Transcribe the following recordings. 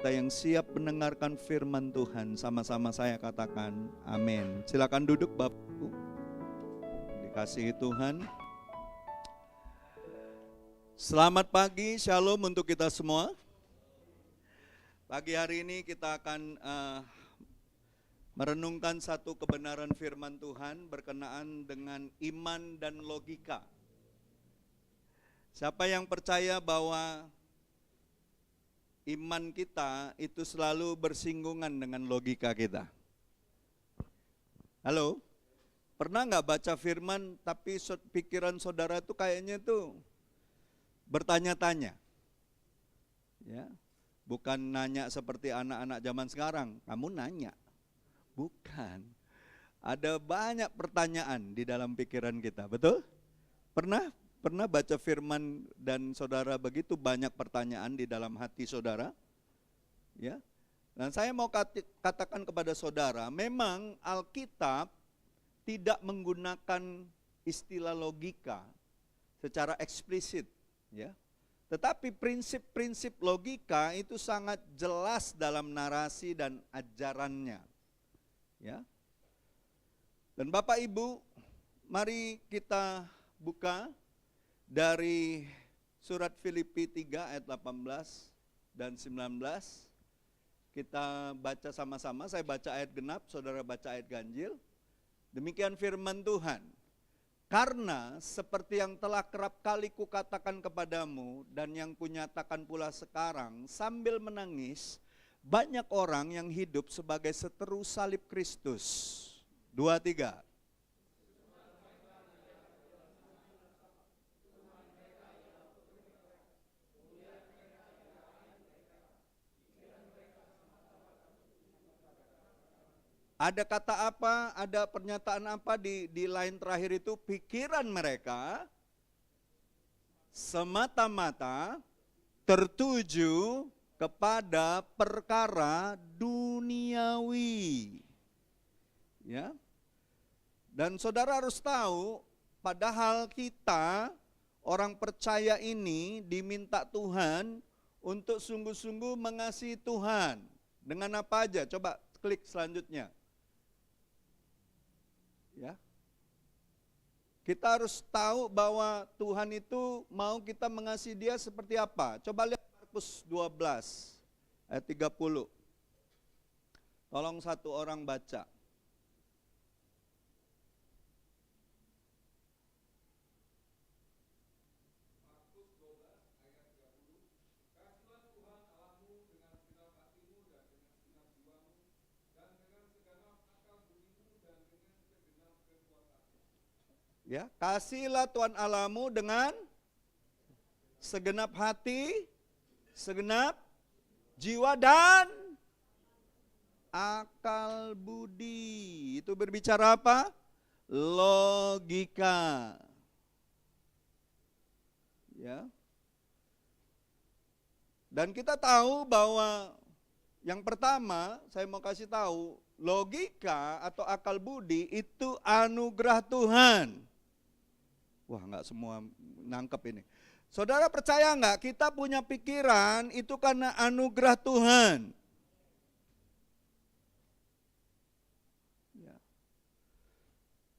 Kita yang siap mendengarkan firman Tuhan, sama-sama saya katakan amin. Silakan duduk Bapak Ibu, dikasihi Tuhan. Selamat pagi, shalom untuk kita semua. Pagi hari ini kita akan merenungkan satu kebenaran firman Tuhan berkenaan dengan iman dan logika. Siapa yang percaya bahwa iman kita itu selalu bersinggungan dengan logika kita? Halo? Pernah nggak baca firman tapi pikiran saudara itu kayaknya tuh bertanya-tanya? Ya, bukan nanya seperti anak-anak zaman sekarang, kamu nanya. Bukan. Ada banyak pertanyaan di dalam pikiran kita, betul? Pernah baca firman dan saudara begitu banyak pertanyaan di dalam hati saudara? Ya. Dan saya mau katakan kepada saudara, memang Alkitab tidak menggunakan istilah logika secara eksplisit, ya. Tetapi prinsip-prinsip logika itu sangat jelas dalam narasi dan ajarannya. Ya. Dan Bapak Ibu, mari kita buka dari surat Filipi 3 ayat 18 dan 19. Kita baca sama-sama, saya baca ayat genap, saudara baca ayat ganjil. Demikian firman Tuhan. Karena seperti yang telah kerap kali kukatakan kepadamu dan yang kunyatakan pula sekarang sambil menangis, banyak orang yang hidup sebagai seteru salib Kristus. 2, 3. Ada kata apa, ada pernyataan apa di line terakhir itu? Pikiran mereka semata-mata tertuju kepada perkara duniawi. Ya. Dan saudara harus tahu, padahal kita orang percaya ini diminta Tuhan untuk sungguh-sungguh mengasihi Tuhan. Dengan apa aja? Coba klik selanjutnya. Ya. Kita harus tahu bahwa Tuhan itu mau kita mengasihi Dia seperti apa. Coba lihat Markus 12 ayat 30. Tolong satu orang baca. Ya, kasihlah Tuhan Allahmu dengan segenap hati, segenap jiwa dan akal budi. Itu berbicara apa? Logika. Ya. Dan kita tahu bahwa yang pertama saya mau kasih tahu, logika atau akal budi itu anugerah Tuhan. Wah, enggak semua nangkep ini. Saudara percaya enggak kita punya pikiran itu karena anugerah Tuhan? Ya.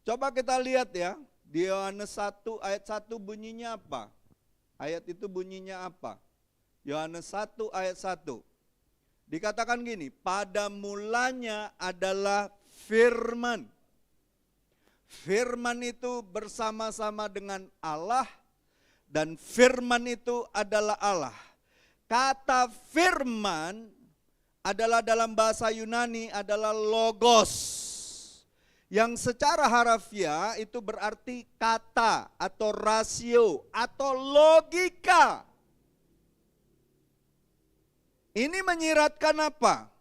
Coba kita lihat ya, di Yohanes 1 ayat 1 bunyinya apa? Ayat itu bunyinya apa? Yohanes 1 ayat 1. Dikatakan gini, pada mulanya adalah firman. Firman itu bersama-sama dengan Allah dan firman itu adalah Allah. Kata firman adalah dalam bahasa Yunani adalah logos. Yang secara harafiah itu berarti kata atau rasio atau logika. Ini menyiratkan apa?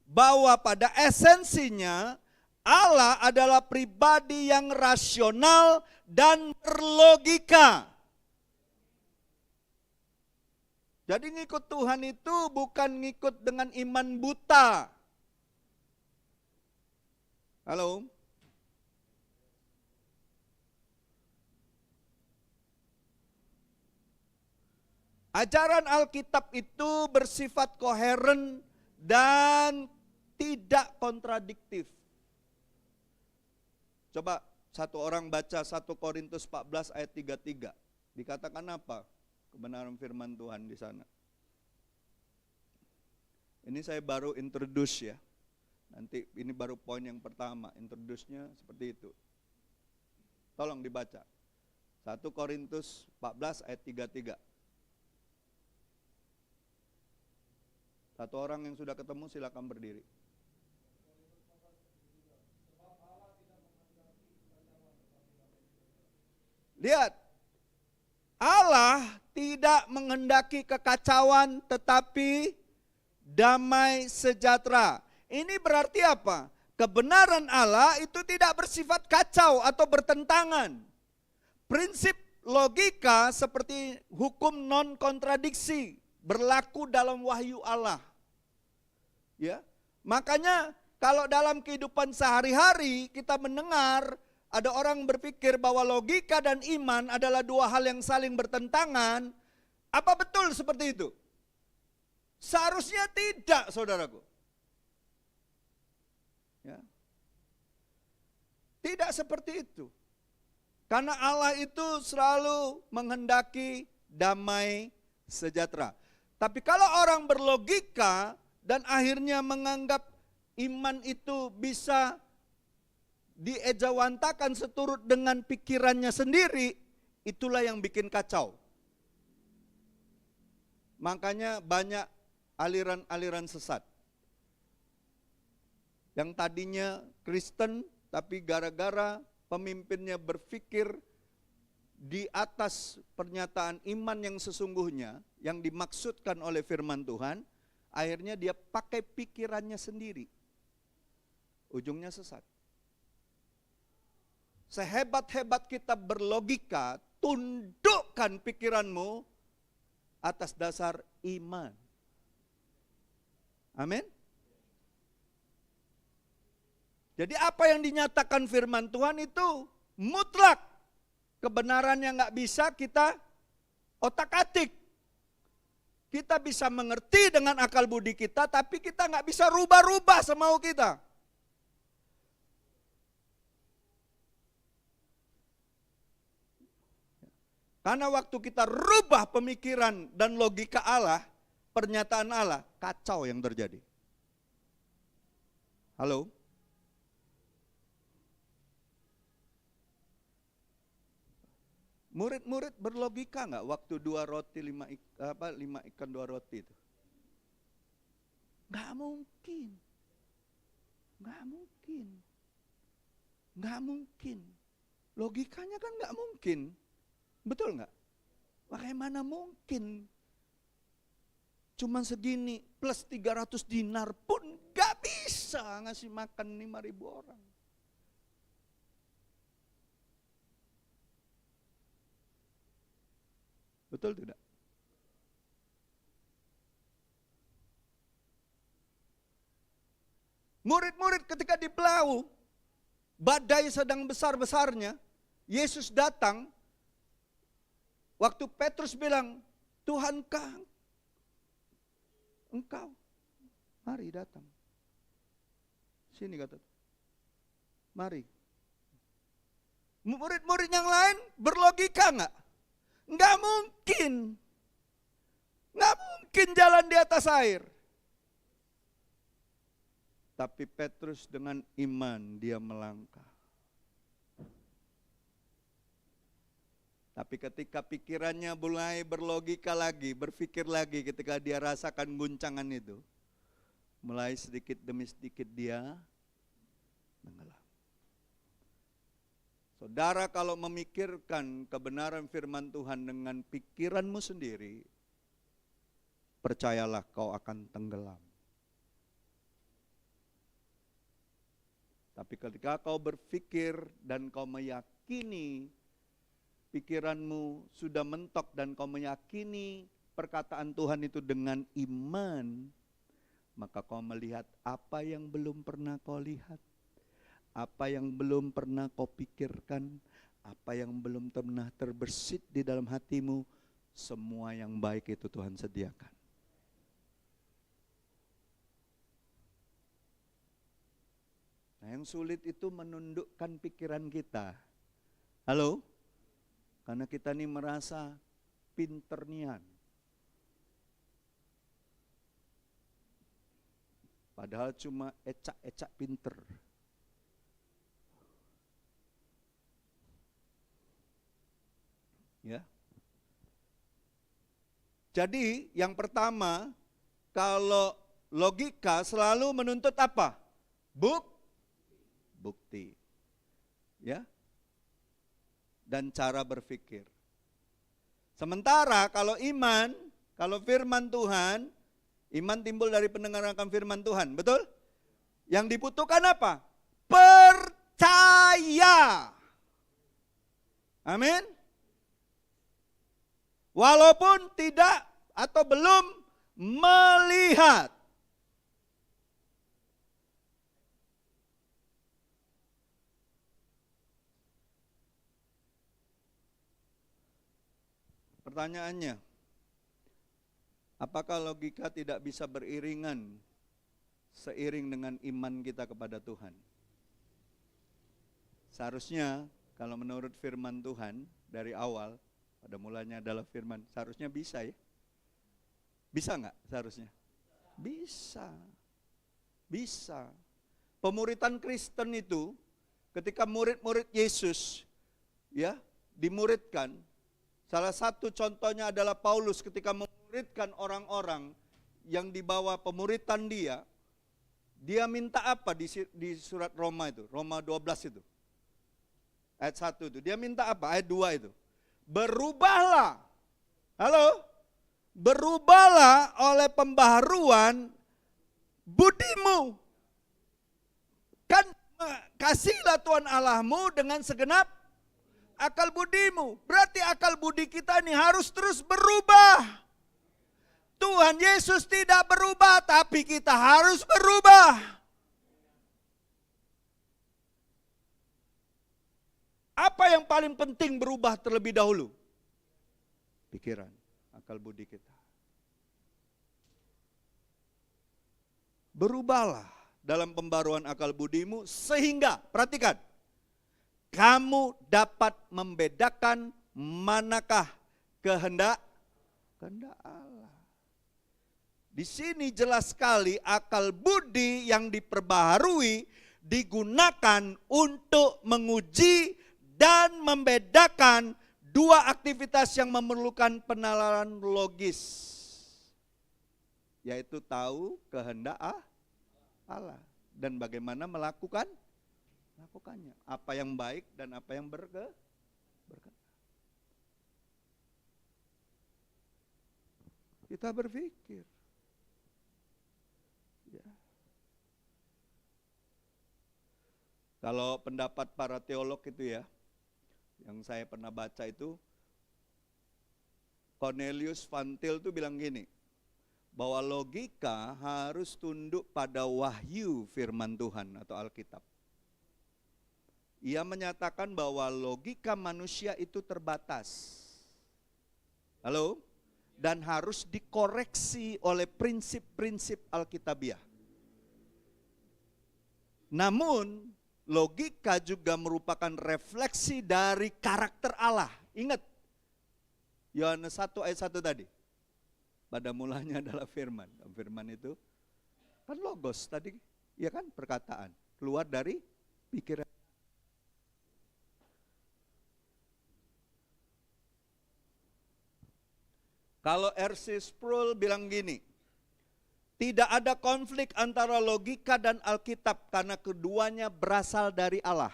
Bahwa pada esensinya Allah adalah pribadi yang rasional dan berlogika. Jadi ngikut Tuhan itu bukan ngikut dengan iman buta. Halo? Ajaran Alkitab itu bersifat koheren dan tidak kontradiktif. Coba satu orang baca 1 Korintus 14 ayat 33. Dikatakan apa kebenaran firman Tuhan di sana? Ini saya baru introduce ya. Nanti ini baru poin yang pertama, introduce-nya seperti itu. Tolong dibaca. 1 Korintus 14 ayat 33. Satu orang yang sudah ketemu silakan berdiri. Lihat, Allah tidak menghendaki kekacauan tetapi damai sejahtera. Ini berarti apa? Kebenaran Allah itu tidak bersifat kacau atau bertentangan. Prinsip logika seperti hukum non kontradiksi berlaku dalam wahyu Allah. Ya. Makanya kalau dalam kehidupan sehari-hari kita mendengar ada orang berpikir bahwa logika dan iman adalah dua hal yang saling bertentangan, apa betul seperti itu? Seharusnya tidak, saudaraku. Ya. Tidak seperti itu. Karena Allah itu selalu menghendaki damai sejahtera. Tapi kalau orang berlogika dan akhirnya menganggap iman itu bisa diejawantakan seturut dengan pikirannya sendiri, itulah yang bikin kacau. Makanya banyak aliran-aliran sesat. Yang tadinya Kristen, tapi gara-gara pemimpinnya berpikir di atas pernyataan iman yang sesungguhnya, yang dimaksudkan oleh firman Tuhan, akhirnya dia pakai pikirannya sendiri. Ujungnya sesat. Sehebat-hebat kita berlogika, tundukkan pikiranmu atas dasar iman. Amin. Jadi apa yang dinyatakan firman Tuhan itu mutlak. Kebenaran yang gak bisa kita otak-atik. Kita bisa mengerti dengan akal budi kita, tapi kita gak bisa rubah-rubah semau kita. Karena waktu kita rubah pemikiran dan logika Allah, pernyataan Allah, kacau yang terjadi. Halo? Murid-murid berlogika nggak waktu 2 roti 5 ikan 2 roti itu? Nggak mungkin. Nggak mungkin. Nggak mungkin. Logikanya kan nggak mungkin. Betul nggak? Bagaimana mungkin? Cuman segini plus 300 dinar pun nggak bisa ngasih makan 5.000 orang. Betul tidak? Murid-murid ketika di perahu, badai sedang besar-besarnya, Yesus datang, waktu Petrus bilang, Tuhankah engkau? Mari datang. Sini kata, mari. Murid-murid yang lain berlogika enggak? Enggak mungkin. Enggak mungkin jalan di atas air. Tapi Petrus dengan iman dia melangkah. Tapi ketika pikirannya mulai berlogika lagi, berpikir lagi ketika dia rasakan guncangan itu, mulai sedikit demi sedikit dia tenggelam. Saudara, kalau memikirkan kebenaran firman Tuhan dengan pikiranmu sendiri, percayalah kau akan tenggelam. Tapi ketika kau berpikir dan kau meyakini, pikiranmu sudah mentok dan kau meyakini perkataan Tuhan itu dengan iman, maka kau melihat apa yang belum pernah kau lihat. Apa yang belum pernah kau pikirkan, apa yang belum pernah terbersit di dalam hatimu, semua yang baik itu Tuhan sediakan. Nah, yang sulit itu menundukkan pikiran kita. Halo? Karena kita nih merasa pinter nian. Padahal cuma ecak-ecak pinter. Ya. Jadi yang pertama, kalau logika selalu menuntut apa? Bukti. Ya. Dan cara berpikir. Sementara kalau iman, kalau firman Tuhan, iman timbul dari pendengaran akan firman Tuhan, betul? Yang dibutuhkan apa? Percaya. Amin. Walaupun tidak atau belum melihat. Pertanyaannya, apakah logika tidak bisa beriringan seiring dengan iman kita kepada Tuhan? Seharusnya kalau menurut firman Tuhan dari awal, pada mulanya adalah firman, seharusnya bisa ya. Bisa enggak seharusnya? Bisa. Bisa. Pemuritan Kristen itu ketika murid-murid Yesus ya dimuridkan, salah satu contohnya adalah Paulus ketika memuridkan orang-orang yang dibawa pemuritan dia minta apa di surat Roma itu, Roma 12 itu. Ayat 1 itu, dia minta apa? Ayat 2 itu. Berubahlah. Halo? Berubahlah oleh pembaharuan budimu. Kan kasihlah Tuhan Allahmu dengan segenap akal budimu. Berarti akal budi kita ini harus terus berubah. Tuhan Yesus tidak berubah, tapi kita harus berubah. Apa yang paling penting berubah terlebih dahulu? Pikiran, akal budi kita. Berubahlah dalam pembaruan akal budimu sehingga, perhatikan, kamu dapat membedakan manakah kehendak Allah. Di sini jelas sekali akal budi yang diperbaharui digunakan untuk menguji dan membedakan dua aktivitas yang memerlukan penalaran logis, yaitu tahu kehendak Allah dan bagaimana melakukannya. Apa yang baik dan apa yang berkenan. Kita berpikir. Ya. Kalau pendapat para teolog itu ya, yang saya pernah baca itu, Cornelius Van Til itu bilang gini, bahwa logika harus tunduk pada wahyu firman Tuhan atau Alkitab. Ia menyatakan bahwa logika manusia itu terbatas. Halo? Dan harus dikoreksi oleh prinsip-prinsip Alkitabiah. Namun, logika juga merupakan refleksi dari karakter Allah. Ingat, Yohanes 1 ayat 1 tadi. Pada mulanya adalah firman. Firman itu kan logos tadi, ya kan, perkataan. Keluar dari pikiran. Kalau R.C. Sproul bilang gini, tidak ada konflik antara logika dan Alkitab karena keduanya berasal dari Allah.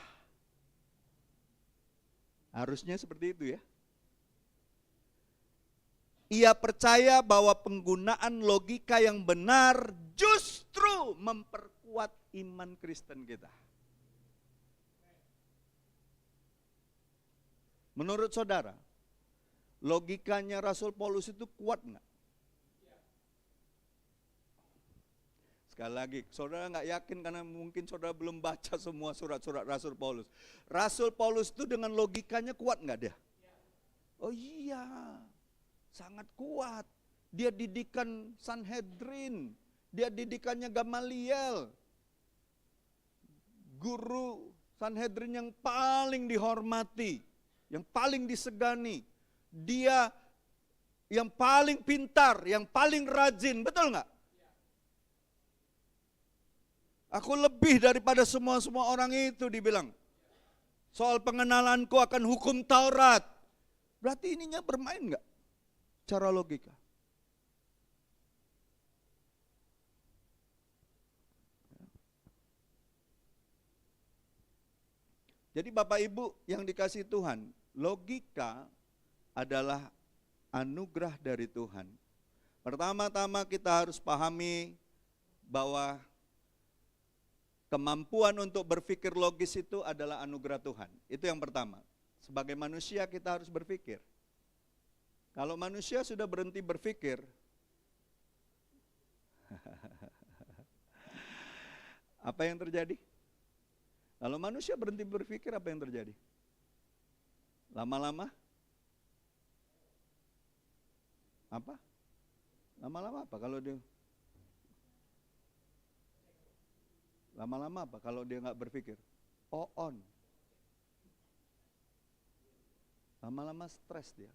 Harusnya seperti itu ya. Ia percaya bahwa penggunaan logika yang benar justru memperkuat iman Kristen kita. Menurut saudara, logikanya Rasul Paulus itu kuat enggak? Sekali lagi, saudara nggak yakin karena mungkin saudara belum baca semua surat-surat Rasul Paulus. Rasul Paulus itu dengan logikanya kuat nggak dia? Oh iya, sangat kuat. Dia didikan Sanhedrin, dia didikannya Gamaliel, guru Sanhedrin yang paling dihormati, yang paling disegani. Dia yang paling pintar, yang paling rajin, betul nggak? Aku lebih daripada semua orang itu, dibilang. Soal pengenalanku akan hukum Taurat. Berarti ininya bermain nggak? Cara logika. Jadi Bapak Ibu yang dikasih Tuhan, logika adalah anugerah dari Tuhan. Pertama-tama kita harus pahami bahwa kemampuan untuk berpikir logis itu adalah anugerah Tuhan. Itu yang pertama. Sebagai manusia kita harus berpikir. Kalau manusia sudah berhenti berpikir, apa yang terjadi? Kalau manusia berhenti berpikir, apa yang terjadi? Lama-lama apa? Lama-lama apa kalau dia Lama-lama apa kalau dia nggak berpikir? On. Lama-lama stres dia.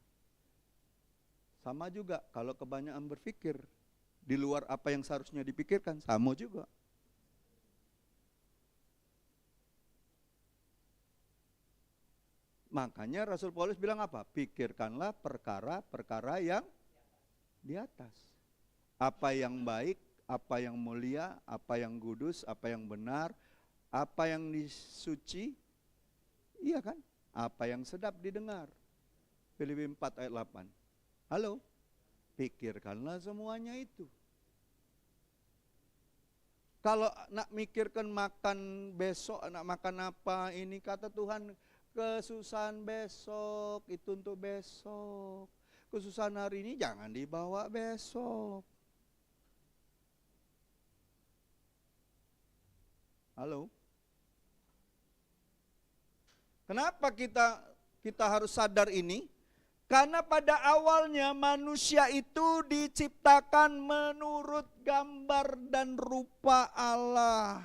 Sama juga kalau kebanyakan berpikir di luar apa yang seharusnya dipikirkan, sama juga. Makanya Rasul Paulus bilang apa? Pikirkanlah perkara-perkara yang di atas. Apa yang baik, apa yang mulia, apa yang kudus, apa yang benar, apa yang disuci, iya kan? Apa yang sedap didengar. Filipi 4 ayat 8. Halo? Pikirkanlah semuanya itu. Kalau nak mikirkan makan besok, nak makan apa, ini kata Tuhan, kesusahan besok, itu untuk besok. Kesusahan hari ini jangan dibawa besok. Halo? Kenapa kita harus sadar ini? Karena pada awalnya manusia itu diciptakan menurut gambar dan rupa Allah.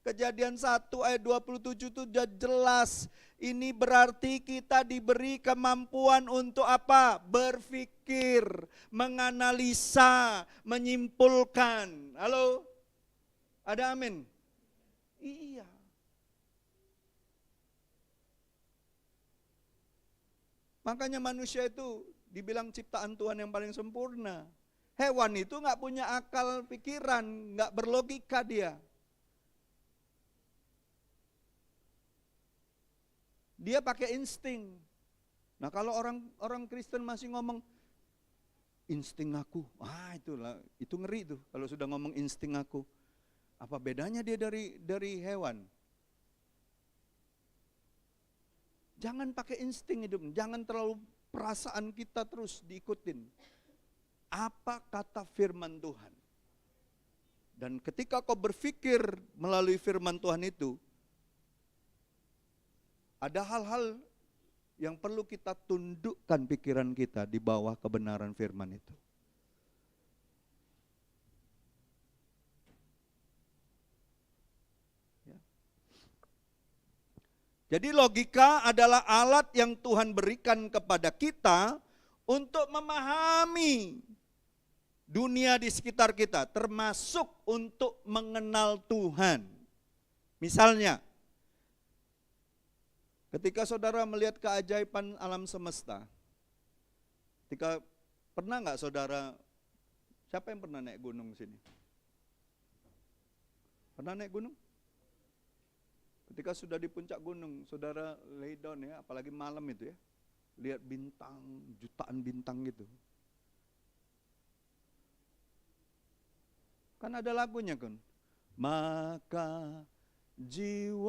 Kejadian 1 ayat 27 itu sudah jelas. Ini berarti kita diberi kemampuan untuk apa? Berpikir, menganalisa, menyimpulkan. Halo? Ada amin? Iya. Makanya manusia itu dibilang ciptaan Tuhan yang paling sempurna. Hewan itu nggak punya akal pikiran, nggak berlogika dia. Dia pakai insting. Nah kalau orang Kristen masih ngomong insting aku, itu ngeri tuh kalau sudah ngomong insting aku. Apa bedanya dia dari hewan? Jangan pakai insting hidup, jangan terlalu perasaan kita terus diikutin. Apa kata firman Tuhan? Dan ketika kau berpikir melalui firman Tuhan itu, ada hal-hal yang perlu kita tundukkan pikiran kita di bawah kebenaran firman itu. Jadi logika adalah alat yang Tuhan berikan kepada kita untuk memahami dunia di sekitar kita, termasuk untuk mengenal Tuhan. Misalnya, ketika saudara melihat keajaiban alam semesta, pernah nggak saudara, siapa yang pernah naik gunung sini? Pernah naik gunung? Ketika sudah di puncak gunung, saudara lay down ya, apalagi malam itu ya, lihat bintang, jutaan bintang gitu. Kan ada lagunya kan, maka jiwaku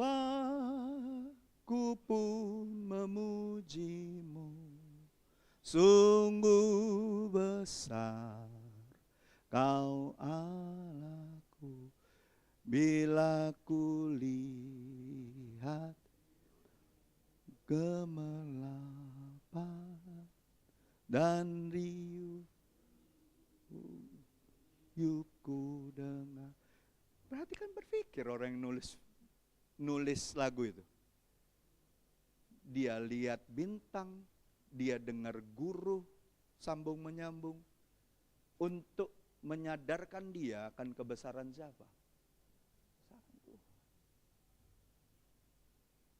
pun memujimu, sungguh besar kau Allahku. Bila ku lihat gemerlapan dan riuh Berarti kan berpikir orang yang nulis lagu itu. Dia lihat bintang, dia dengar guru sambung menyambung untuk menyadarkan dia akan kebesaran siapa?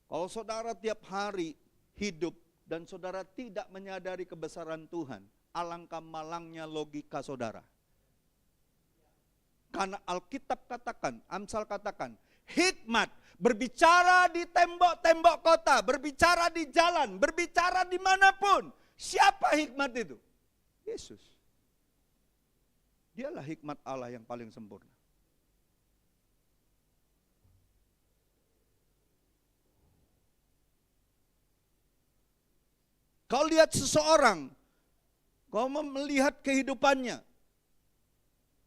Kalau saudara tiap hari hidup dan saudara tidak menyadari kebesaran Tuhan, alangkah malangnya logika saudara. Karena Alkitab katakan, Amsal katakan, hikmat berbicara di tembok-tembok kota, berbicara di jalan, berbicara dimanapun. Siapa hikmat itu? Yesus. Dialah hikmat Allah yang paling sempurna. Kau lihat seseorang, kau melihat kehidupannya.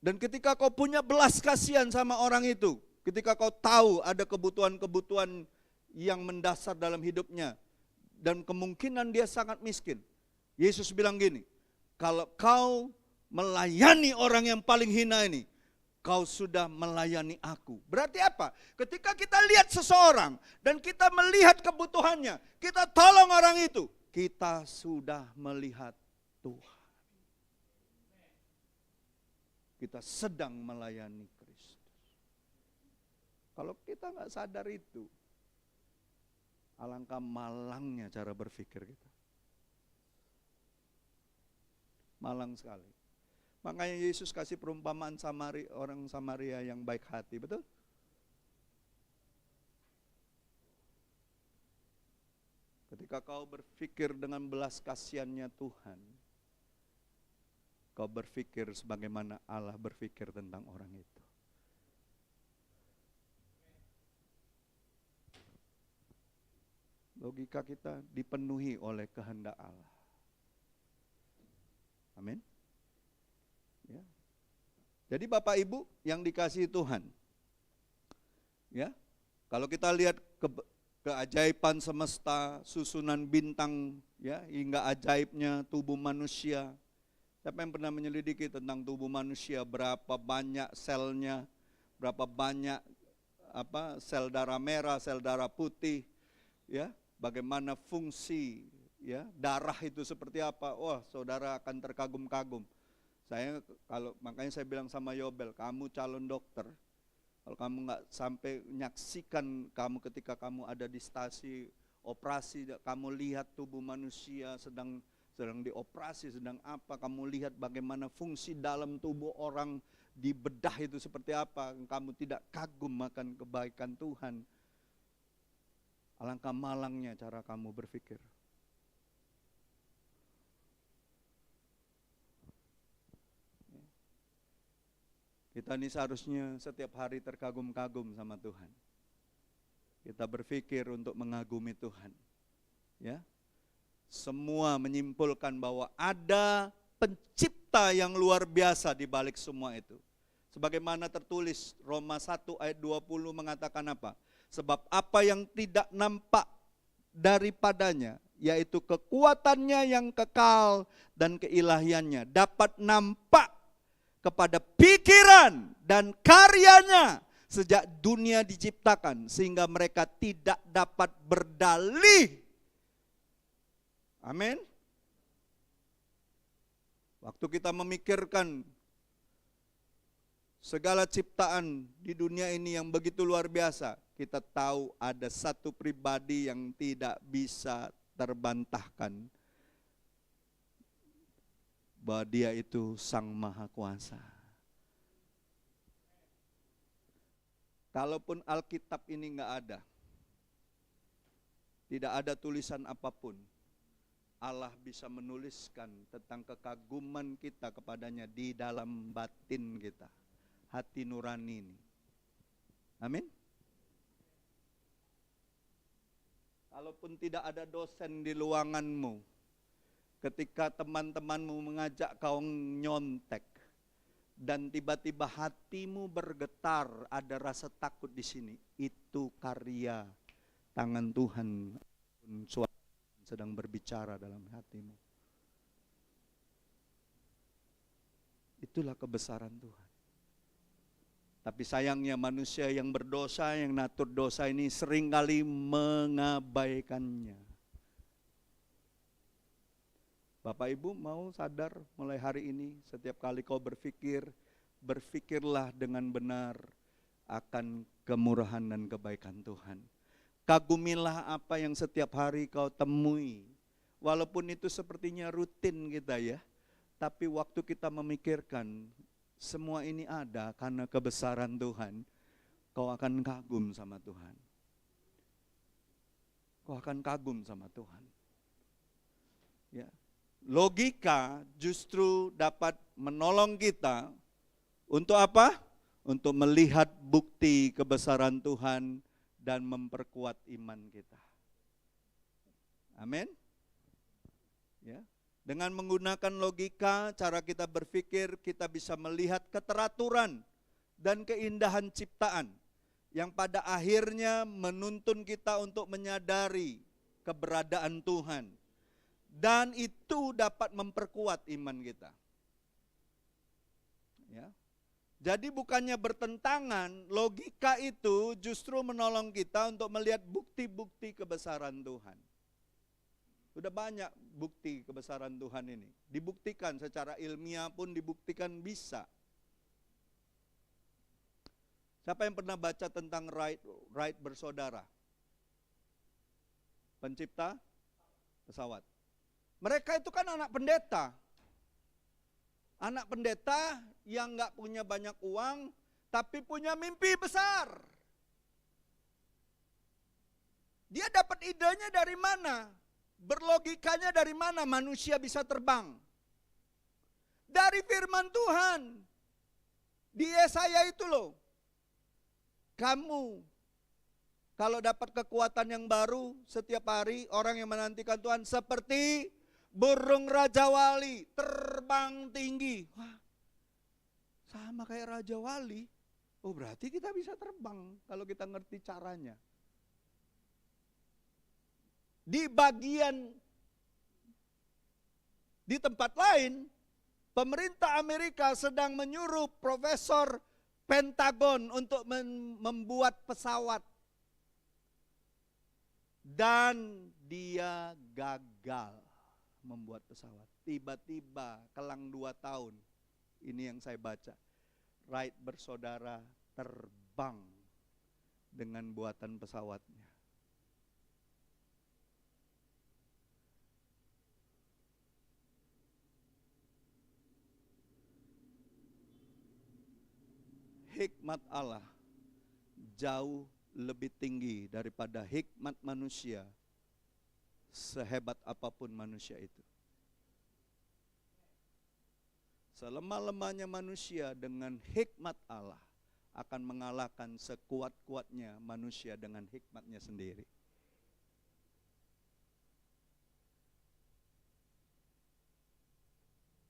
Dan ketika kau punya belas kasihan sama orang itu, ketika kau tahu ada kebutuhan-kebutuhan yang mendasar dalam hidupnya, dan kemungkinan dia sangat miskin. Yesus bilang gini, kalau kau melayani orang yang paling hina ini, kau sudah melayani aku. Berarti apa? Ketika kita lihat seseorang dan kita melihat kebutuhannya, kita tolong orang itu, kita sudah melihat Tuhan. Kita sedang melayani Kristus. Kalau kita nggak sadar itu, alangkah malangnya cara berpikir kita. Malang sekali. Makanya Yesus kasih perumpamaan orang Samaria yang baik hati, betul? Ketika kau berpikir dengan belas kasihannya Tuhan, kau berpikir sebagaimana Allah berpikir tentang orang itu. Logika kita dipenuhi oleh kehendak Allah. Amin. Ya. Jadi Bapak Ibu yang dikasihi Tuhan, ya, kalau kita lihat keajaiban semesta, susunan bintang, ya, hingga ajaibnya tubuh manusia. Siapa yang pernah menyelidiki tentang tubuh manusia, berapa banyak selnya, berapa banyak sel darah merah, sel darah putih, ya, bagaimana fungsi, ya, darah itu seperti apa? Wah, saudara akan terkagum-kagum. Makanya saya bilang sama Yobel, kamu calon dokter. Kalau kamu nggak sampai menyaksikan kamu ketika kamu ada di stasi operasi, kamu lihat tubuh manusia sedang dioperasi, sedang apa, kamu lihat bagaimana fungsi dalam tubuh orang dibedah itu seperti apa, kamu tidak kagum akan kebaikan Tuhan. Alangkah malangnya cara kamu berpikir. Kita ini seharusnya setiap hari terkagum-kagum sama Tuhan. Kita berpikir untuk mengagumi Tuhan. Ya. Semua menyimpulkan bahwa ada pencipta yang luar biasa di balik semua itu. Sebagaimana tertulis Roma 1 ayat 20 mengatakan apa? Sebab apa yang tidak nampak daripadanya, yaitu kekuatannya yang kekal dan keilahiannya, dapat nampak kepada pikiran dan karyanya sejak dunia diciptakan, sehingga mereka tidak dapat berdalih. Amin. Waktu kita memikirkan segala ciptaan di dunia ini yang begitu luar biasa, kita tahu ada satu pribadi yang tidak bisa terbantahkan, bahwa dia itu Sang Maha Kuasa. Kalaupun Alkitab ini enggak ada, tidak ada tulisan apapun, Allah bisa menuliskan tentang kekaguman kita kepadanya di dalam batin kita, hati nurani ini. Amin. Kalaupun tidak ada dosen di luanganmu, ketika teman-temanmu mengajak kau nyontek dan tiba-tiba hatimu bergetar, ada rasa takut di sini, itu karya tangan Tuhan, suara sedang berbicara dalam hatimu. Itulah kebesaran Tuhan. Tapi sayangnya manusia yang berdosa, yang natur dosa ini seringkali mengabaikannya. Bapak Ibu mau sadar mulai hari ini, setiap kali kau berpikir, berpikirlah dengan benar akan kemurahan dan kebaikan Tuhan. Kagumilah apa yang setiap hari kau temui. Walaupun itu sepertinya rutin kita ya, tapi waktu kita memikirkan semua ini ada karena kebesaran Tuhan, kau akan kagum sama Tuhan. Kau akan kagum sama Tuhan. Ya. Logika justru dapat menolong kita untuk apa? Untuk melihat bukti kebesaran Tuhan dan memperkuat iman kita. Amin. Ya. Dengan menggunakan logika, cara kita berpikir, kita bisa melihat keteraturan dan keindahan ciptaan yang pada akhirnya menuntun kita untuk menyadari keberadaan Tuhan. Dan itu dapat memperkuat iman kita. Ya. Jadi bukannya bertentangan, logika itu justru menolong kita untuk melihat bukti-bukti kebesaran Tuhan. Sudah banyak bukti kebesaran Tuhan ini. Dibuktikan secara ilmiah pun dibuktikan bisa. Siapa yang pernah baca tentang Wright bersaudara? Pencipta pesawat. Mereka itu kan anak pendeta. Anak pendeta yang gak punya banyak uang, tapi punya mimpi besar. Dia dapat idenya dari mana? Berlogikanya dari mana manusia bisa terbang? Dari firman Tuhan. Di Yesaya itu loh. Kamu kalau dapat kekuatan yang baru setiap hari, orang yang menantikan Tuhan seperti burung Raja Wali, terbang tinggi. Wah, sama kayak Raja Wali. Oh berarti kita bisa terbang kalau kita ngerti caranya. Di tempat lain, pemerintah Amerika sedang menyuruh profesor Pentagon untuk membuat pesawat. Dan dia gagal membuat pesawat. Tiba-tiba kelang 2 tahun, ini yang saya baca, Wright bersaudara terbang dengan buatan pesawatnya. Hikmat Allah jauh lebih tinggi daripada hikmat manusia, sehebat apapun manusia itu. Selemah-lemahnya manusia dengan hikmat Allah akan mengalahkan sekuat-kuatnya manusia dengan hikmatnya sendiri.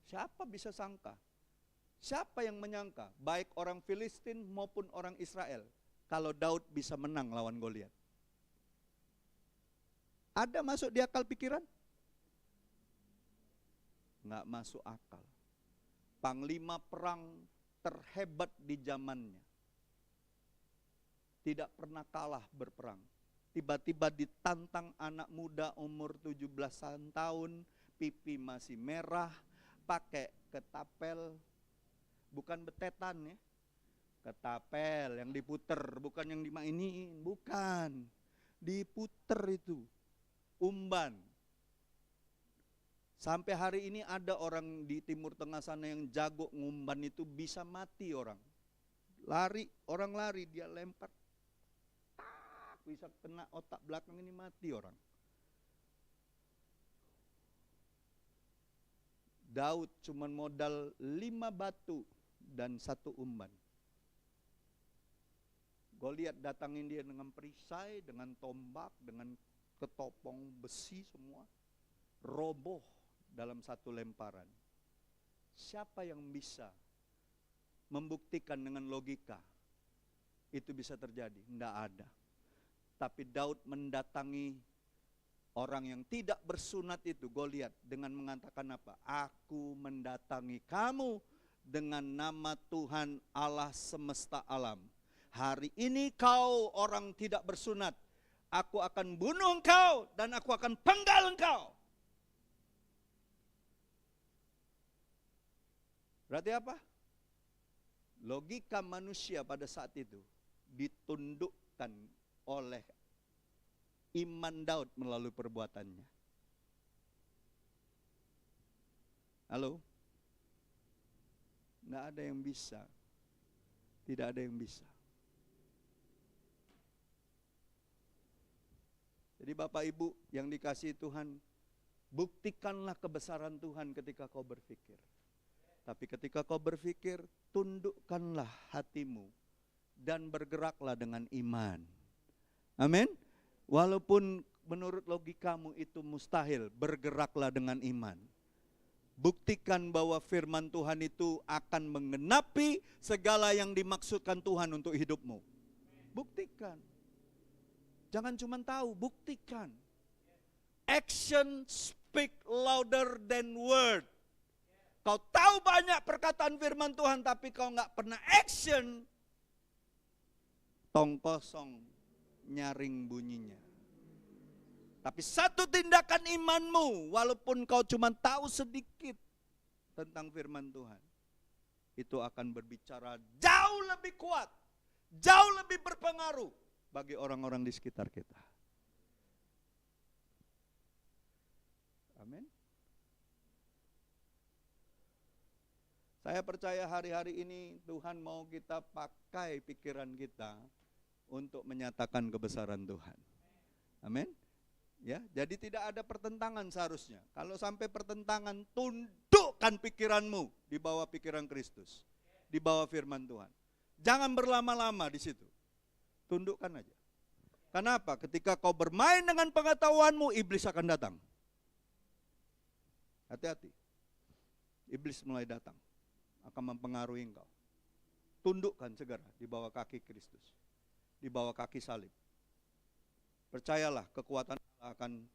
Siapa bisa sangka? Siapa yang menyangka, baik orang Filistin maupun orang Israel, kalau Daud bisa menang lawan Goliat? Ada masuk di akal pikiran? Nggak masuk akal. Panglima perang terhebat di zamannya. Tidak pernah kalah berperang. Tiba-tiba ditantang anak muda umur 17 tahun, pipi masih merah, pakai ketapel. Bukan betetan ya, ketapel yang diputer, bukan yang dimainin, bukan. Diputer itu, umban. Sampai hari ini ada orang di Timur Tengah sana yang jago ngumban itu bisa mati orang. Orang lari, dia lempar, bisa kena otak belakang ini mati orang. Daud cuma modal 5 batu dan 1 umban. Goliat datangin dia dengan perisai, dengan tombak, dengan ketopong besi semua. Roboh dalam 1 lemparan. Siapa yang bisa membuktikan dengan logika itu bisa terjadi? Tidak ada. Tapi Daud mendatangi orang yang tidak bersunat itu, Goliat, dengan mengatakan apa? Aku mendatangi kamu dengan nama Tuhan Allah semesta alam. Hari ini kau orang tidak bersunat, aku akan bunuh engkau dan aku akan penggal engkau. Berarti apa? Logika manusia pada saat itu ditundukkan oleh iman Daud melalui perbuatannya. Halo? Tidak ada yang bisa. Tidak ada yang bisa. Jadi Bapak Ibu yang dikasihi Tuhan, buktikanlah kebesaran Tuhan ketika kau berpikir. Tapi ketika kau berpikir, tundukkanlah hatimu dan bergeraklah dengan iman. Amin. Walaupun menurut logikamu itu mustahil, bergeraklah dengan iman. Buktikan bahwa firman Tuhan itu akan menggenapi segala yang dimaksudkan Tuhan untuk hidupmu. Buktikan. Jangan cuma tahu, buktikan. Action speak louder than word. Kau tahu banyak perkataan firman Tuhan, tapi kau nggak pernah action, tong kosong, nyaring bunyinya. Tapi satu tindakan imanmu, walaupun kau cuma tahu sedikit tentang firman Tuhan, itu akan berbicara jauh lebih kuat, jauh lebih berpengaruh bagi orang-orang di sekitar kita. Amin. Saya percaya hari-hari ini Tuhan mau kita pakai pikiran kita untuk menyatakan kebesaran Tuhan. Amin. Ya, jadi tidak ada pertentangan seharusnya. Kalau sampai pertentangan, tundukkan pikiranmu di bawah pikiran Kristus, di bawah firman Tuhan. Jangan berlama-lama di situ. Tundukkan aja. Kenapa? Ketika kau bermain dengan pengetahuanmu, iblis akan datang. Hati-hati. Iblis mulai datang, akan mempengaruhi engkau. Tundukkan segera di bawah kaki Kristus, di bawah kaki salib. Percayalah, kekuatan Allah akan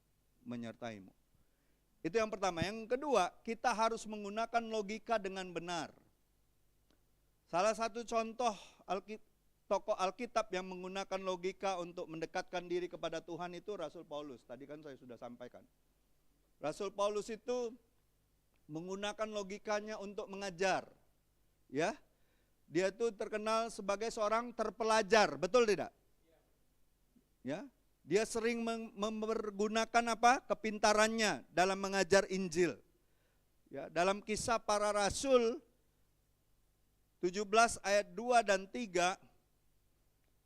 menyertaimu. Itu yang pertama. Yang kedua, kita harus menggunakan logika dengan benar. Salah satu contoh tokoh Alkitab yang menggunakan logika untuk mendekatkan diri kepada Tuhan itu Rasul Paulus. Tadi kan saya sudah sampaikan. Rasul Paulus itu menggunakan logikanya untuk mengajar. Ya, dia itu terkenal sebagai seorang terpelajar, betul tidak? Ya, dia sering mempergunakan apa? Kepintarannya dalam mengajar Injil. Ya, dalam Kisah Para Rasul 17 ayat 2 dan 3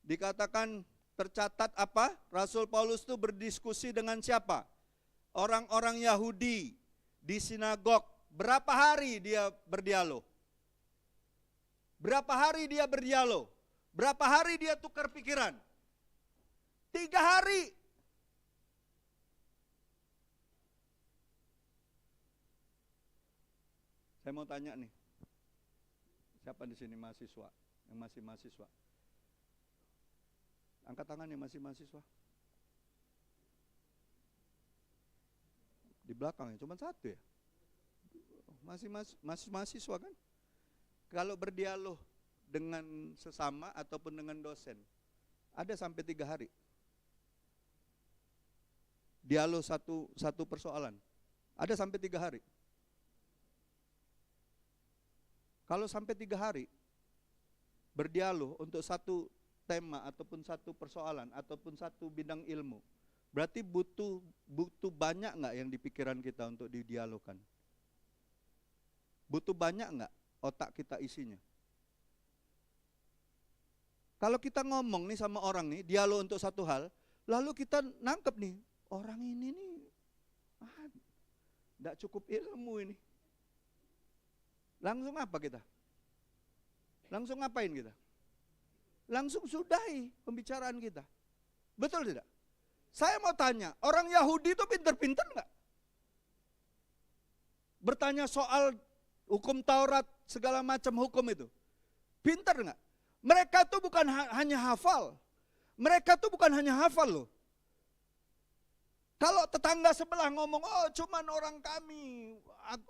dikatakan, tercatat apa? Rasul Paulus itu berdiskusi dengan siapa? Orang-orang Yahudi di sinagog. Berapa hari dia berdialog? Berapa hari dia berdialog? Berapa hari dia tukar pikiran? 3 hari. Saya mau tanya nih, siapa di sini mahasiswa? Yang masih mahasiswa? Angkat tangan yang masih mahasiswa. Di belakang ya, cuma satu ya. Masih mahasiswa kan? Kalau berdialog dengan sesama ataupun dengan dosen, ada sampai 3 hari. Dialog satu persoalan, ada sampai 3 hari. Kalau sampai 3 hari berdialog untuk satu tema ataupun satu persoalan ataupun satu bidang ilmu, berarti butuh banyak nggak yang di pikiran kita untuk didialogkan? Butuh banyak nggak otak kita isinya? Kalau kita ngomong nih sama orang nih, dialog untuk satu hal, lalu kita nangkep nih, orang ini nih, nggak cukup ilmu ini. Langsung apa kita? Langsung ngapain kita? Langsung sudahi pembicaraan kita. Betul tidak? Saya mau tanya, orang Yahudi itu pinter-pinter nggak? Bertanya soal hukum Taurat, segala macam hukum itu. Pinter nggak? Mereka tuh bukan hanya hafal. Mereka tuh bukan hanya hafal loh. Kalau tetangga sebelah ngomong, oh cuman orang kami,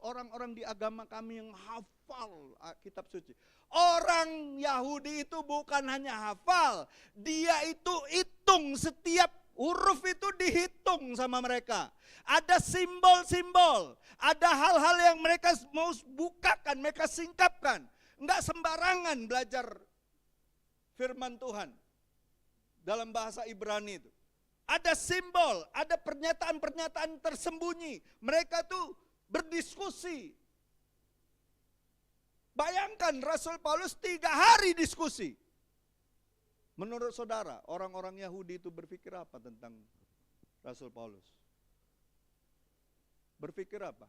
orang-orang di agama kami yang hafal hafal kitab suci. Orang Yahudi itu bukan hanya hafal, dia itu hitung, setiap huruf itu dihitung sama mereka. Ada simbol-simbol, ada hal-hal yang mereka mau bukakan, mereka singkapkan. Enggak sembarangan belajar firman Tuhan dalam bahasa Ibrani itu. Ada simbol, ada pernyataan-pernyataan tersembunyi. Mereka tuh berdiskusi. Bayangkan Rasul Paulus 3 hari diskusi. Menurut saudara, orang-orang Yahudi itu berpikir apa tentang Rasul Paulus? Berpikir apa?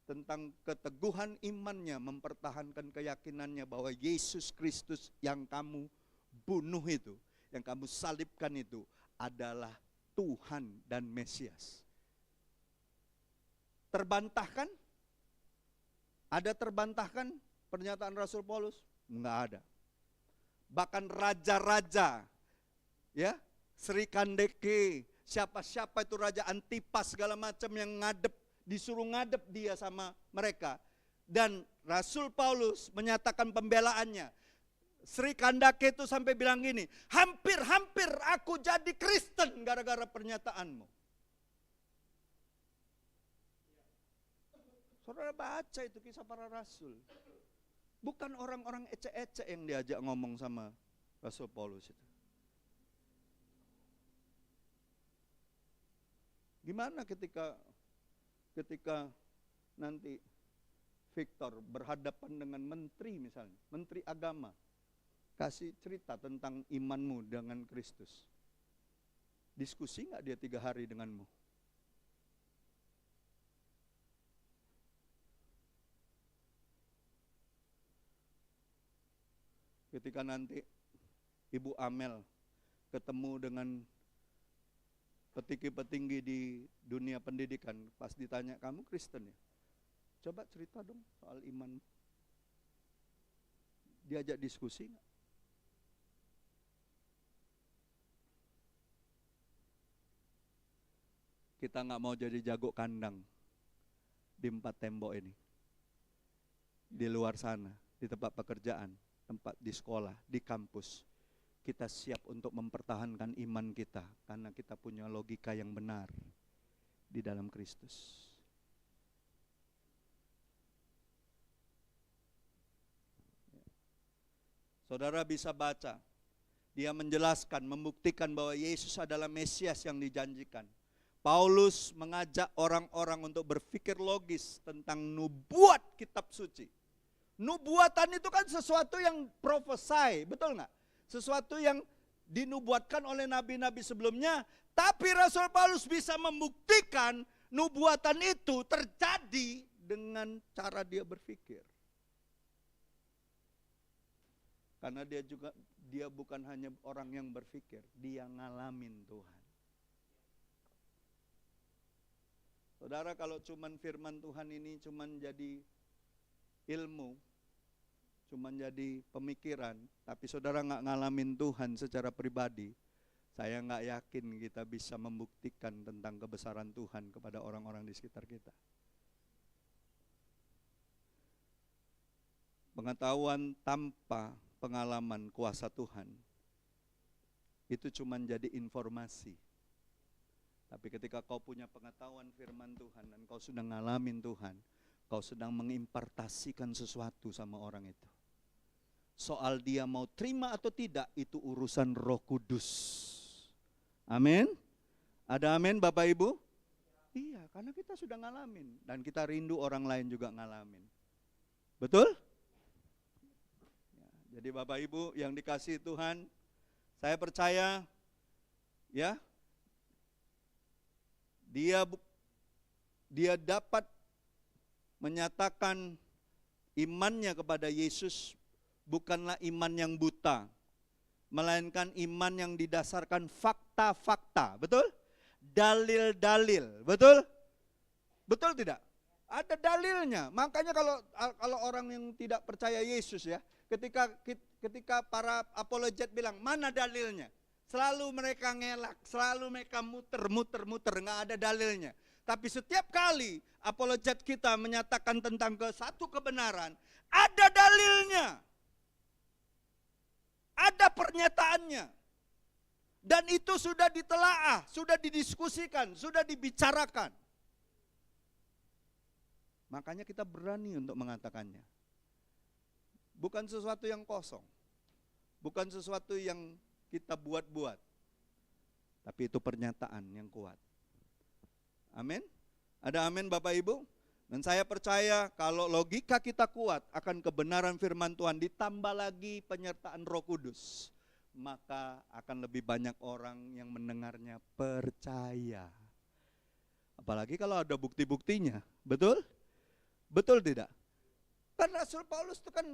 Tentang keteguhan imannya, mempertahankan keyakinannya bahwa Yesus Kristus yang kamu bunuh itu, yang kamu salibkan itu adalah Tuhan dan Mesias. Terbantahkan? Ada terbantahkan pernyataan Rasul Paulus? Enggak ada. Bahkan raja-raja, ya, Sri Kandeke, siapa-siapa itu raja Antipas segala macam yang ngadep, disuruh ngadep dia sama mereka. Dan Rasul Paulus menyatakan pembelaannya. Sri Kandake itu sampai bilang gini, hampir-hampir aku jadi Kristen gara-gara pernyataanmu. Saudara baca itu kisah para rasul. Bukan orang-orang ecek-ecek yang diajak ngomong sama Rasul Paulus itu. Gimana ketika nanti Victor berhadapan dengan menteri misalnya, menteri agama, kasih cerita tentang imanmu dengan Kristus. Diskusi nggak dia 3 hari denganmu? Ketika nanti Ibu Amel ketemu dengan petinggi-petinggi di dunia pendidikan, pas ditanya, kamu Kristen ya? Coba cerita dong soal iman. Diajak diskusi nggak? Kita nggak mau jadi jago kandang di 4 tembok ini. Di luar sana, di tempat pekerjaan, tempat di sekolah, di kampus. Kita siap untuk mempertahankan iman kita karena kita punya logika yang benar di dalam Kristus. Saudara bisa baca, dia menjelaskan, membuktikan bahwa Yesus adalah Mesias yang dijanjikan. Paulus mengajak orang-orang untuk berpikir logis tentang nubuat kitab suci. Nubuatan itu kan sesuatu yang prophesy, betul nggak? Sesuatu yang dinubuatkan oleh nabi-nabi sebelumnya, tapi Rasul Paulus bisa membuktikan nubuatan itu terjadi dengan cara dia berpikir. Karena dia bukan hanya orang yang berpikir, dia ngalamin Tuhan. Saudara, kalau cuman firman Tuhan ini cuman jadi ilmu, cuman jadi pemikiran, tapi saudara nggak ngalamin Tuhan secara pribadi, saya nggak yakin kita bisa membuktikan tentang kebesaran Tuhan kepada orang-orang di sekitar kita. Pengetahuan tanpa pengalaman kuasa Tuhan itu cuman jadi informasi. Tapi ketika kau punya pengetahuan firman Tuhan dan kau sudah ngalamin Tuhan, kau sedang mengimpartasikan sesuatu sama orang itu. Soal dia mau terima atau tidak, itu urusan Roh Kudus. Amin? Ada amin Bapak Ibu? Iya, karena kita sudah ngalamin. Dan kita rindu orang lain juga ngalamin. Betul? Jadi Bapak Ibu yang dikasihi Tuhan, saya percaya ya, dia dapat menyatakan imannya kepada Yesus bukanlah iman yang buta, melainkan iman yang didasarkan fakta-fakta, betul? Dalil-dalil, betul? Betul tidak? Ada dalilnya. Makanya kalau orang yang tidak percaya Yesus ya, ketika para apologet bilang, mana dalilnya? Selalu mereka ngelak, selalu mereka muter, nggak ada dalilnya. Tapi setiap kali apologet kita menyatakan tentang satu kebenaran, Ada dalilnya. Ada pernyataannya. Dan itu sudah ditelaah, sudah didiskusikan, sudah dibicarakan. Makanya kita berani untuk mengatakannya. Bukan sesuatu yang kosong. Bukan sesuatu yang kita buat-buat. Tapi itu pernyataan yang kuat. Amin. Ada amin Bapak Ibu? Dan saya percaya kalau logika kita kuat akan kebenaran firman Tuhan, ditambah lagi penyertaan Roh Kudus, maka akan lebih banyak orang yang mendengarnya percaya. Apalagi kalau ada bukti-buktinya, betul? Betul tidak? Kan Rasul Paulus itu kan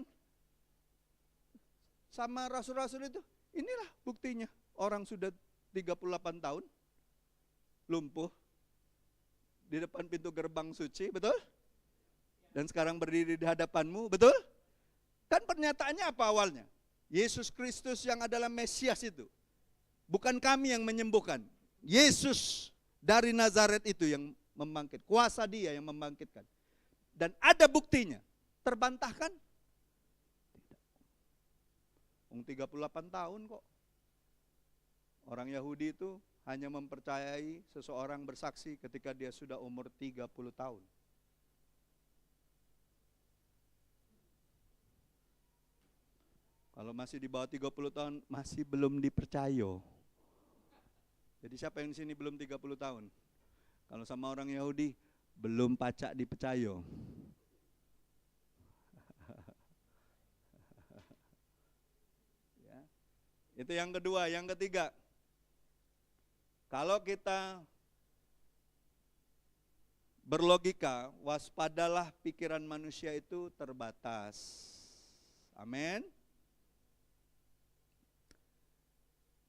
sama rasul-rasul itu, inilah buktinya. Orang sudah 38 tahun lumpuh di depan pintu gerbang suci, betul? Dan sekarang berdiri di hadapanmu, betul? Kan pernyataannya apa awalnya? Yesus Kristus yang adalah Mesias itu. Bukan kami yang menyembuhkan. Yesus dari Nazaret itu yang membangkit. Kuasa dia yang membangkitkan. Dan ada buktinya. Terbantahkan? Tidak. 38 tahun kok. Orang Yahudi itu hanya mempercayai seseorang bersaksi ketika dia sudah umur 30 tahun. Kalau masih di bawah 30 tahun, masih belum dipercaya. Jadi siapa yang di sini belum 30 tahun? Kalau sama orang Yahudi, belum pacak dipercaya. Ya. Itu yang kedua. Yang ketiga, kalau kita berlogika, waspadalah, pikiran manusia itu terbatas. Amin.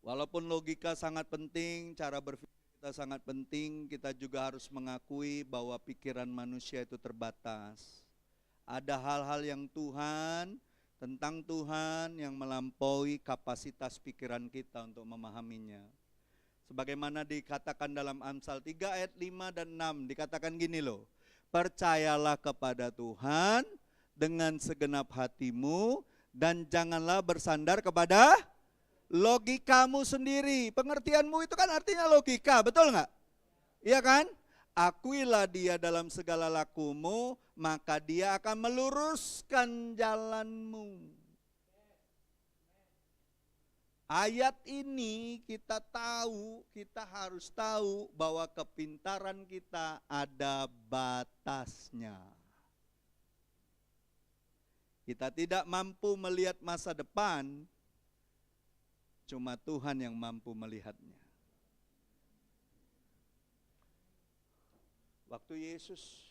Walaupun logika sangat penting, cara berpikir kita sangat penting, kita juga harus mengakui bahwa pikiran manusia itu terbatas. Ada hal-hal yang tentang Tuhan yang melampaui kapasitas pikiran kita untuk memahaminya. Sebagaimana dikatakan dalam Amsal 3 ayat 5 dan 6, dikatakan gini loh. Percayalah kepada Tuhan dengan segenap hatimu dan janganlah bersandar kepada logikamu sendiri. Pengertianmu itu kan artinya logika, betul nggak? Iya kan? Akuilah dia dalam segala lakumu, maka dia akan meluruskan jalanmu. Ayat ini kita harus tahu bahwa kepintaran kita ada batasnya. Kita tidak mampu melihat masa depan, cuma Tuhan yang mampu melihatnya. Waktu Yesus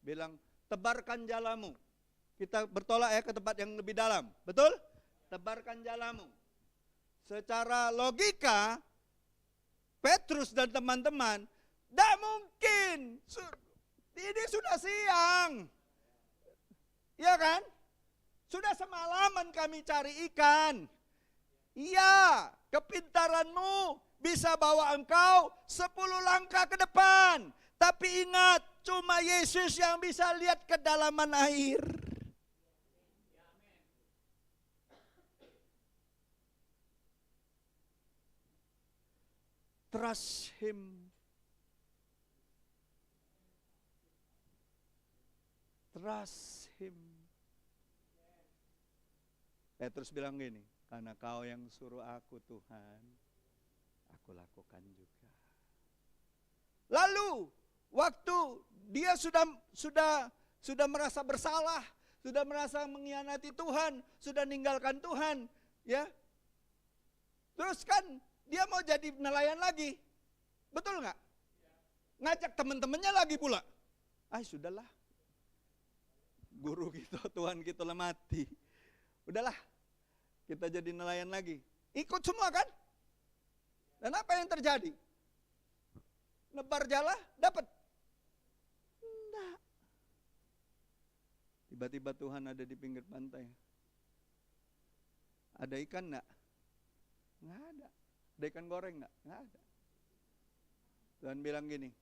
bilang, tebarkan jalamu. Kita bertolak ya ke tempat yang lebih dalam. Betul? Tebarkan jalamu. Secara logika, Petrus dan teman-teman, tidak mungkin. Ini sudah siang. Iya kan? Sudah semalaman kami cari ikan. Iya, kepintaranmu bisa bawa engkau 10 langkah ke depan. Tapi ingat, cuma Yesus yang bisa lihat kedalaman air. Trust Him. Trust Him. Petrus bilang gini, karena kau yang suruh aku Tuhan, aku lakukan juga. Lalu waktu dia sudah merasa bersalah, sudah merasa mengkhianati Tuhan, sudah meninggalkan Tuhan, ya. Terus kan dia mau jadi nelayan lagi, betul nggak? Ngajak teman-temannya lagi pula. Sudahlah, guru kita, Tuhan kita lah mati. Udahlah, kita jadi nelayan lagi. Ikut semua kan? Dan apa yang terjadi? Nebar jala, dapat? Enggak. Tiba-tiba Tuhan ada di pinggir pantai. Ada ikan enggak? Enggak ada. Ada ikan goreng enggak? Enggak ada. Tuhan bilang gini,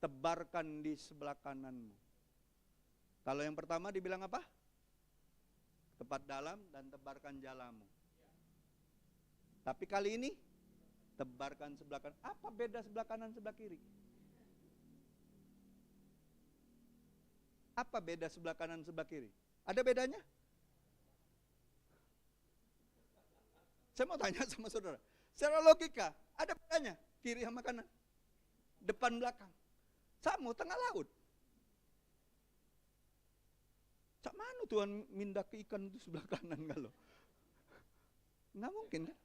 tebarkan di sebelah kananmu. Kalau yang pertama dibilang apa? Tepat dalam dan tebarkan jalamu. Tapi kali ini tebarkan sebelah kanan. Apa beda sebelah kanan sebelah kiri? Apa beda sebelah kanan sebelah kiri? Ada bedanya? Saya mau tanya sama saudara. Secara logika, ada bedanya kiri sama kanan? Depan belakang. Sama tengah laut. Cak mana Tuhan mindah ke ikan itu sebelah kanan kalau? Nggak mungkin kan?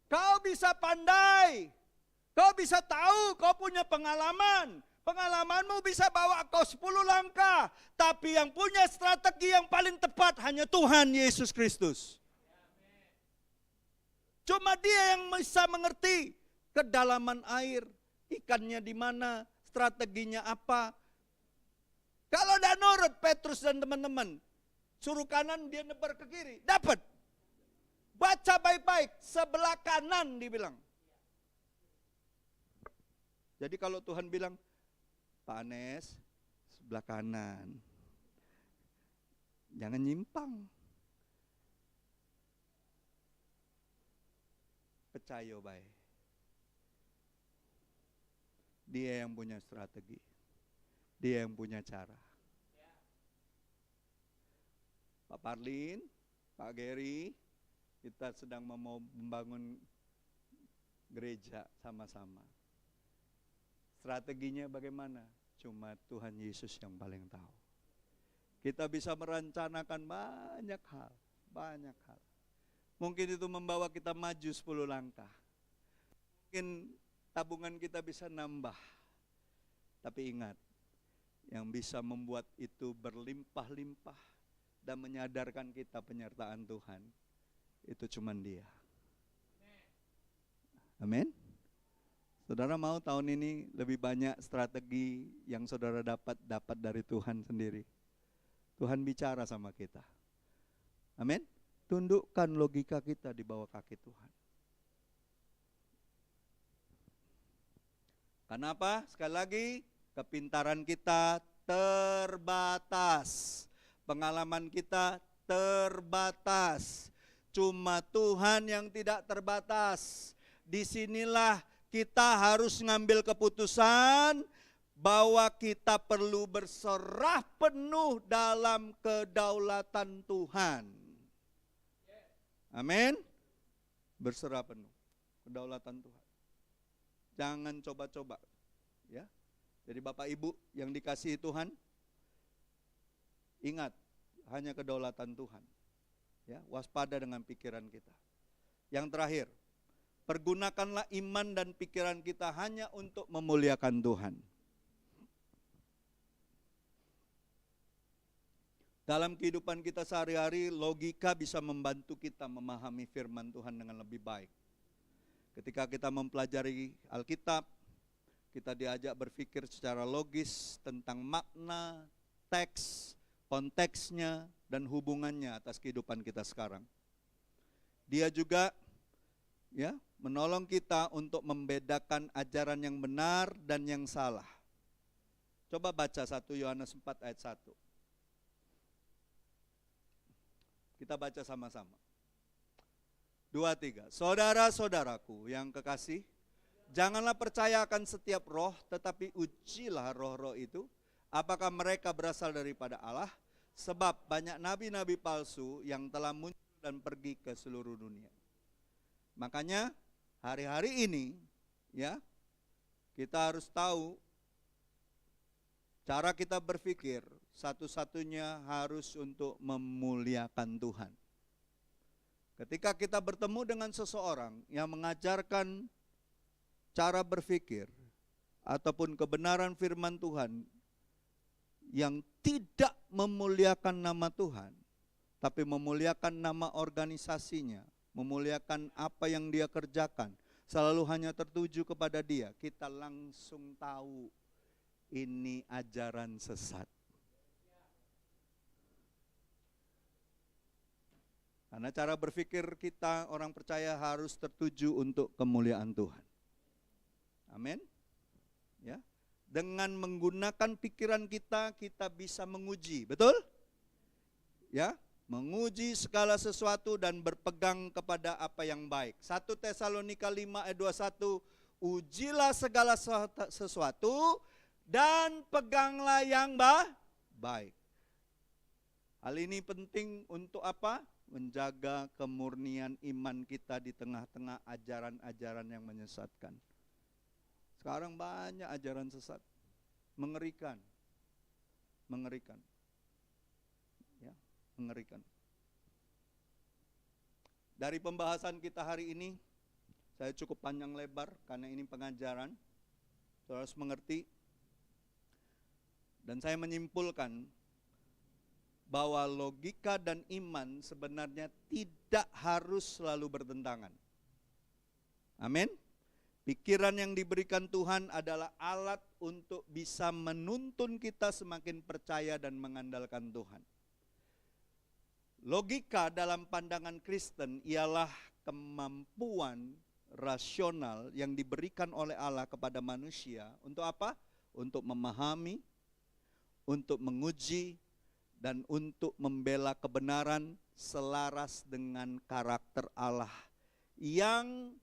Kau bisa pandai. Kau bisa tahu, kau punya pengalaman. Pengalamanmu bisa bawa kau 10 langkah. Tapi yang punya strategi yang paling tepat hanya Tuhan Yesus Kristus. Cuma Dia yang bisa mengerti kedalaman air, ikannya di mana, strateginya apa. Kalau udah nurut Petrus dan teman-teman, suruh kanan dia nebar ke kiri, dapat. Baca baik-baik, sebelah kanan dibilang. Jadi kalau Tuhan bilang, Pak Anes, sebelah kanan. Jangan nyimpang. Percaya baik. Dia yang punya strategi. Dia yang punya cara. Pak Parlin, Pak Gary, kita sedang mau membangun gereja sama-sama. Strateginya bagaimana? Cuma Tuhan Yesus yang paling tahu. Kita bisa merencanakan banyak hal. Mungkin itu membawa kita maju 10 langkah. Mungkin tabungan kita bisa nambah. Tapi ingat, yang bisa membuat itu berlimpah-limpah dan menyadarkan kita penyertaan Tuhan, itu cuma Dia. Amin. Saudara mau tahun ini lebih banyak strategi yang saudara dapat dari Tuhan sendiri. Tuhan bicara sama kita. Amin. Tundukkan logika kita di bawah kaki Tuhan. Kenapa? Sekali lagi, kepintaran kita terbatas. Pengalaman kita terbatas. Cuma Tuhan yang tidak terbatas. Disinilah kita harus ngambil keputusan bahwa kita perlu berserah penuh dalam kedaulatan Tuhan. Amin. Berserah penuh kedaulatan Tuhan. Jangan coba-coba, ya. Jadi Bapak Ibu yang dikasihi Tuhan, ingat hanya kedaulatan Tuhan. Ya, waspada dengan pikiran kita. Yang terakhir, pergunakanlah iman dan pikiran kita hanya untuk memuliakan Tuhan. Dalam kehidupan kita sehari-hari, logika bisa membantu kita memahami firman Tuhan dengan lebih baik. Ketika kita mempelajari Alkitab, kita diajak berpikir secara logis tentang makna, teks, konteksnya, dan hubungannya atas kehidupan kita sekarang. Dia juga menolong kita untuk membedakan ajaran yang benar dan yang salah. Coba baca 1 Yohanes 4 ayat 1. Kita baca sama-sama. 2, 3. Saudara-saudaraku yang kekasih, janganlah percaya akan setiap roh, tetapi ujilah roh-roh itu, apakah mereka berasal daripada Allah, sebab banyak nabi-nabi palsu yang telah muncul dan pergi ke seluruh dunia. Makanya hari-hari ini kita harus tahu cara kita berpikir satu-satunya harus untuk memuliakan Tuhan. Ketika kita bertemu dengan seseorang yang mengajarkan cara berpikir ataupun kebenaran firman Tuhan yang tidak memuliakan nama Tuhan, tapi memuliakan nama organisasinya, memuliakan apa yang dia kerjakan, selalu hanya tertuju kepada dia, kita langsung tahu ini ajaran sesat. Karena cara berpikir kita orang percaya harus tertuju untuk kemuliaan Tuhan. Amin. Ya. Dengan menggunakan pikiran kita, kita bisa menguji, betul? Ya, menguji segala sesuatu dan berpegang kepada apa yang baik. 1 Tesalonika 5 ayat 21, ujilah segala sesuatu dan peganglah yang baik. Hal ini penting untuk apa? Menjaga kemurnian iman kita di tengah-tengah ajaran-ajaran yang menyesatkan. Sekarang banyak ajaran sesat, mengerikan, ya, mengerikan. Dari pembahasan kita hari ini, saya cukup panjang lebar karena ini pengajaran, saudara harus mengerti. Dan saya menyimpulkan bahwa logika dan iman sebenarnya tidak harus selalu bertentangan. Amin. Pikiran yang diberikan Tuhan adalah alat untuk bisa menuntun kita semakin percaya dan mengandalkan Tuhan. Logika dalam pandangan Kristen ialah kemampuan rasional yang diberikan oleh Allah kepada manusia untuk apa? Untuk memahami, untuk menguji, dan untuk membela kebenaran selaras dengan karakter Allah yang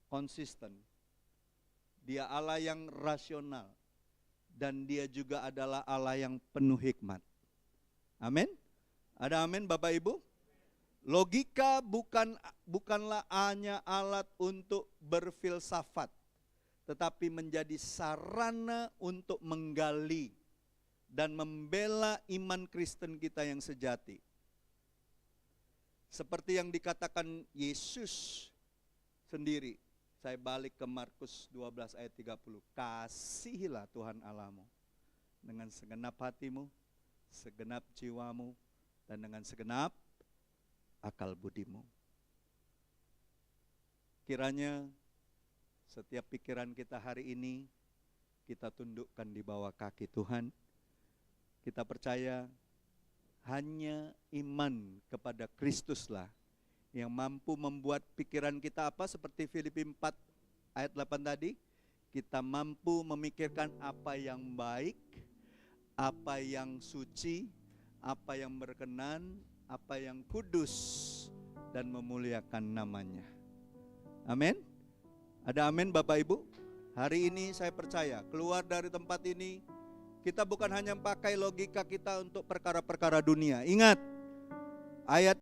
konsisten. Dia Allah yang rasional dan dia juga adalah Allah yang penuh hikmat. Amin. Ada amin Bapak Ibu? Logika bukanlah hanya alat untuk berfilsafat, tetapi menjadi sarana untuk menggali dan membela iman Kristen kita yang sejati. Seperti yang dikatakan Yesus sendiri. Saya balik ke Markus 12 ayat 30. Kasihilah Tuhan Allahmu dengan segenap hatimu, segenap jiwamu, dan dengan segenap akal budimu. Kiranya setiap pikiran kita hari ini kita tundukkan di bawah kaki Tuhan. Kita percaya hanya iman kepada Kristuslah yang mampu membuat pikiran kita apa? Seperti Filipi 4 ayat 8 tadi, kita mampu memikirkan apa yang baik, apa yang suci, apa yang berkenan, apa yang kudus, dan memuliakan namanya. Amin. Ada amin Bapak Ibu? Hari ini saya percaya keluar dari tempat ini, kita bukan hanya pakai logika kita untuk perkara-perkara dunia. Ingat, ayat